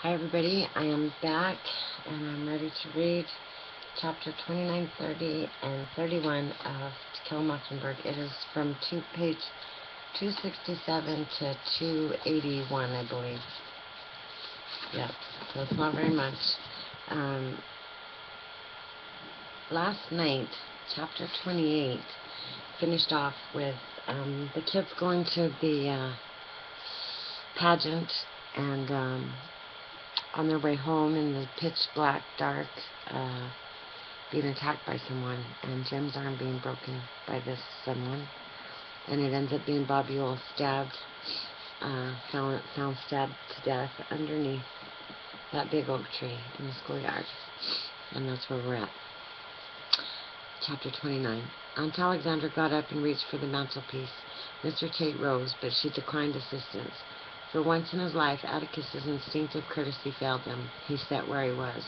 Hi everybody, I am back and I'm ready to read chapter 29, 30, and 31 of To Kill a Mockingbird. It is from page 267 to 281, I believe. Yep, so it's not very much. Um, Last night, chapter 28, finished off with the kids going to the pageant and on their way home in the pitch black dark, being attacked by someone, and Jim's arm being broken by this someone, and it ends up being Bob Ewell stabbed, found stabbed to death underneath that big oak tree in the schoolyard, and that's where we're at. Chapter 29. Aunt Alexandra got up and reached for the mantelpiece. Mr. Tate rose, but she declined assistance. For once in his life, Atticus's instinctive courtesy failed him. He sat where he was.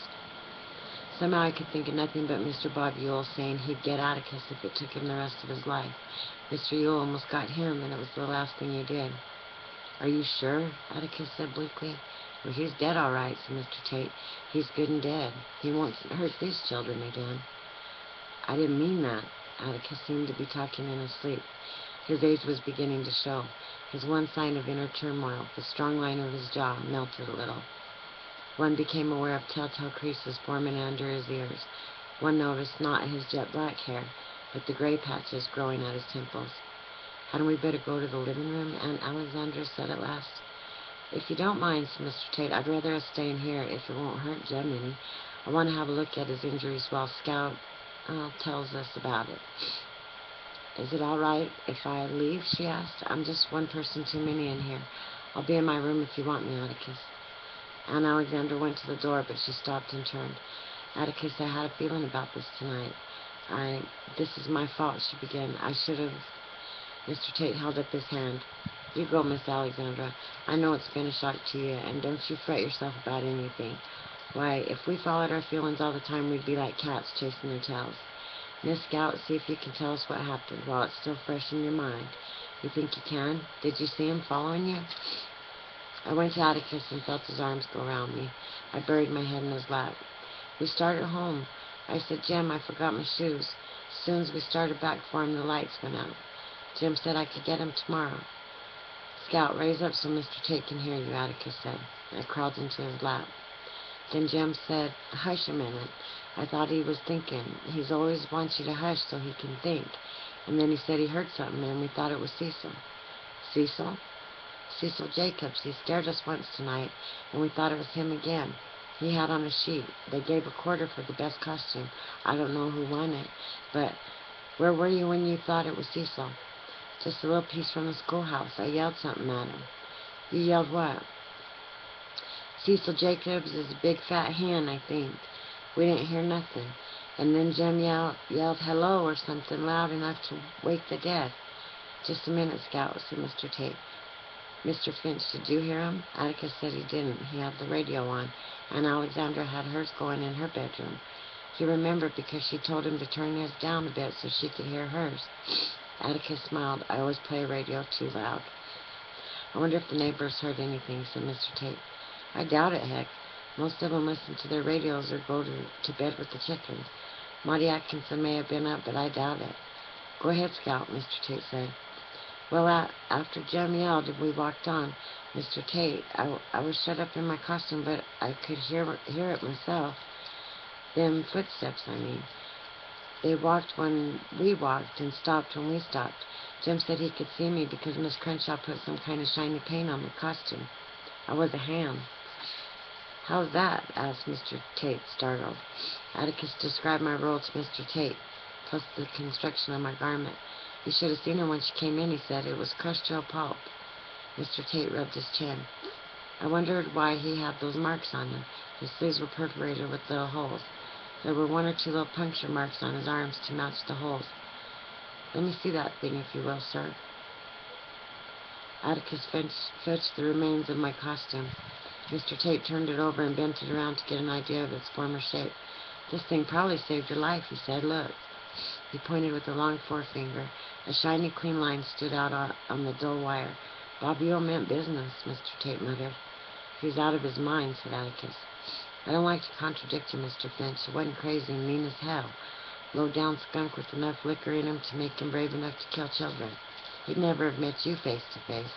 Somehow I could think of nothing but Mr. Bob Ewell saying he'd get Atticus if it took him the rest of his life. Mr. Ewell almost got him, and it was the last thing he did. Are you sure? Atticus said bleakly. Well, he's dead all right, said Mr. Tate. He's good and dead. He won't hurt these children again. I didn't mean that. Atticus seemed to be talking in his sleep. His age was beginning to show. His one sign of inner turmoil, the strong line of his jaw, melted a little. One became aware of telltale creases forming under his ears. One noticed not his jet black hair, but the gray patches growing at his temples. Hadn't we better go to the living room? Aunt Alexandra said at last. If you don't mind, said Mr. Tate, I'd rather us stay in here if it won't hurt Jem any. I want to have a look at his injuries while Scout tells us about it. Is it all right if I leave? She asked. I'm just one person too many in here. I'll be in my room if you want me, Atticus. Aunt Alexandra went to the door, but she stopped and turned. Atticus, I had a feeling about this tonight. This is my fault, she began. I should have... Mr. Tate held up his hand. You go, Miss Alexandra. I know it's been a shock to you, and don't you fret yourself about anything. Why, if we followed our feelings all the time, we'd be like cats chasing their tails. Miss Scout, see if you can tell us what happened while it's still fresh in your mind. You think you can? Did you see him following you? I went to Atticus and felt his arms go around me. I buried my head in his lap. We started home. I said, Jim, I forgot my shoes. As soon as we started back for him, the lights went out. Jim said I could get him tomorrow. Scout, raise up so Mr. Tate can hear you, Atticus said. I crawled into his lap. Then Jim said, hush a minute. I thought he was thinking. He's always wants you to hush so he can think. And then he said he heard something, and we thought it was Cecil. Cecil? Cecil Jacobs. He scared us once tonight, and we thought it was him again. He had on a sheet. They gave a quarter for the best costume. I don't know who won it, but where were you when you thought it was Cecil? Just a little piece from the schoolhouse. I yelled something at him. You yelled what? Cecil Jacobs is a big fat hen, I think. We didn't hear nothing. And then Jim yelled hello or something loud enough to wake the dead. Just a minute, Scout, said Mr. Tate. Mr. Finch, did you hear him? Atticus said he didn't. He had the radio on, and Alexandra had hers going in her bedroom. He remembered because she told him to turn his down a bit so she could hear hers. Atticus smiled. I always play radio too loud. I wonder if the neighbors heard anything, said Mr. Tate. I doubt it, heck. Most of them listen to their radios or go to bed with the chickens. Maudie Atkinson may have been up, but I doubt it. Go ahead, Scout, Mr. Tate said. Well, after Jem yelled, we walked on. Mr. Tate, I was shut up in my costume, but I could hear it myself. Them footsteps, I mean. They walked when we walked and stopped when we stopped. Jim said he could see me because Miss Crenshaw put some kind of shiny paint on my costume. I was a ham. How's that? Asked Mr. Tate, startled. Atticus described my role to Mr. Tate, plus the construction of my garment. You should have seen her when she came in, he said. It was crushed to a pulp. Mr. Tate rubbed his chin. I wondered why he had those marks on him. His sleeves were perforated with little holes. There were one or two little puncture marks on his arms to match the holes. Let me see that thing, if you will, sir. Atticus fetched the remains of my costume. Mr. Tate turned it over and bent it around to get an idea of its former shape. This thing probably saved your life, he said. Look. He pointed with a long forefinger. A shiny, clean line stood out on the dull wire. Bob Ewell meant business, Mr. Tate muttered. He's out of his mind, said Atticus. I don't like to contradict you, Mr. Finch. He wasn't crazy and mean as hell. Low-down skunk with enough liquor in him to make him brave enough to kill children. He'd never have met you face to face.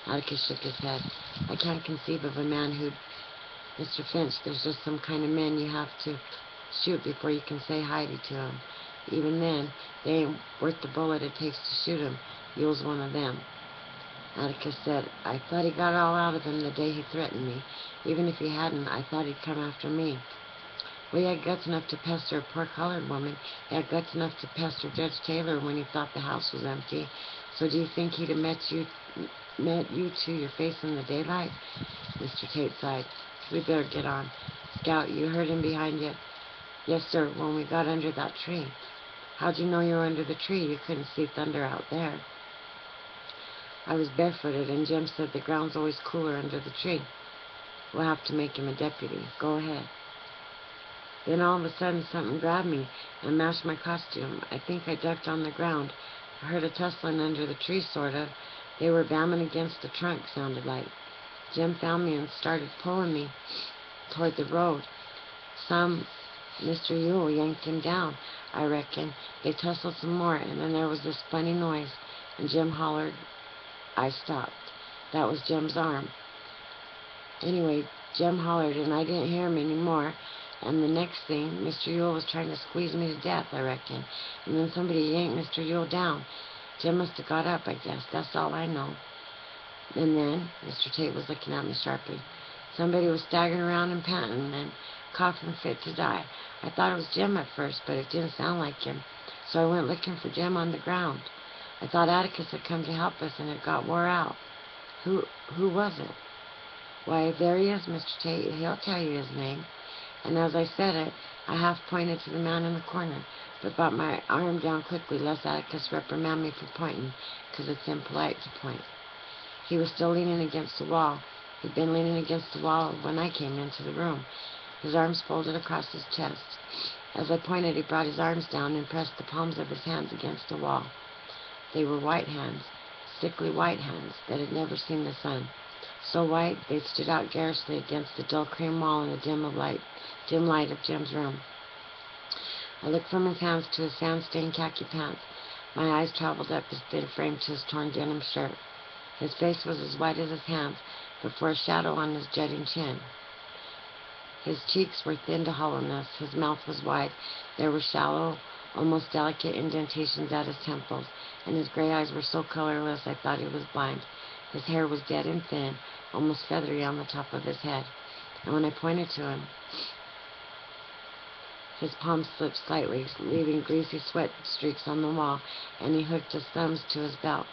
Atticus shook his head. I can't conceive of a man who'd... Mr. Finch, there's just some kind of men you have to shoot before you can say hi to them. Even then, they ain't worth the bullet it takes to shoot 'em. You's one of them. Atticus said, I thought he got all out of him the day he threatened me. Even if he hadn't, I thought he'd come after me. Well, he had guts enough to pester a poor colored woman. He had guts enough to pester Judge Taylor when he thought the house was empty. So do you think he'd have met you to your face in the daylight? Mr. Tate sighed. We better get on. Scout, you heard him behind you? Yes, sir, when we got under that tree. How'd you know you were under the tree? You couldn't see thunder out there. I was barefooted, and Jim said the ground's always cooler under the tree. We'll have to make him a deputy. Go ahead. Then all of a sudden something grabbed me and mashed my costume. I think I ducked on the ground. I heard a tussling under the tree, sort of. They were bamming against the trunk, sounded like. Jim found me and started pulling me toward the road. Mr. Yule yanked him down, I reckon. They tussled some more, and then there was this funny noise, and Jim hollered. I stopped. That was Jim's arm. Anyway, Jim hollered, and I didn't hear him anymore. And the next thing, Mr. Yule was trying to squeeze me to death, I reckon. And then somebody yanked Mr. Yule down. Jim must have got up, I guess. That's all I know. And then, Mr. Tate was looking at me sharply, somebody was staggering around and panting and coughing fit to die. I thought it was Jim at first, but it didn't sound like him. So I went looking for Jim on the ground. I thought Atticus had come to help us, and it got wore out. Who was it? Why, there he is, Mr. Tate. He'll tell you his name. And as I said it, I half pointed to the man in the corner, but brought my arm down quickly lest Atticus reprimand me for pointing, 'cause it's impolite to point. He was still leaning against the wall. He'd been leaning against the wall when I came into the room, his arms folded across his chest. As I pointed, he brought his arms down and pressed the palms of his hands against the wall. They were white hands, sickly white hands that had never seen the sun. So white, they stood out garishly against the dull cream wall in the dim light of Jim's room. I looked from his hands to his sand-stained khaki pants. My eyes traveled up his thin frame to his torn denim shirt. His face was as white as his hands, but for a shadow on his jutting chin. His cheeks were thin to hollowness. His mouth was wide. There were shallow, almost delicate indentations at his temples, and his gray eyes were so colorless I thought he was blind. His hair was dead and thin, almost feathery on the top of his head. And when I pointed to him, his palms slipped slightly, leaving greasy sweat streaks on the wall, and he hooked his thumbs to his belt.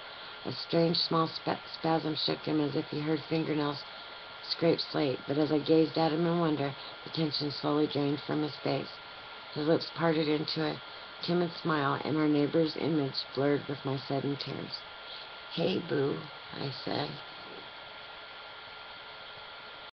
A strange small spasm shook him as if he heard fingernails scrape slate, but as I gazed at him in wonder, the tension slowly drained from his face. His lips parted into a timid smile, and our neighbor's image blurred with my sudden tears. Hey, Boo, I said.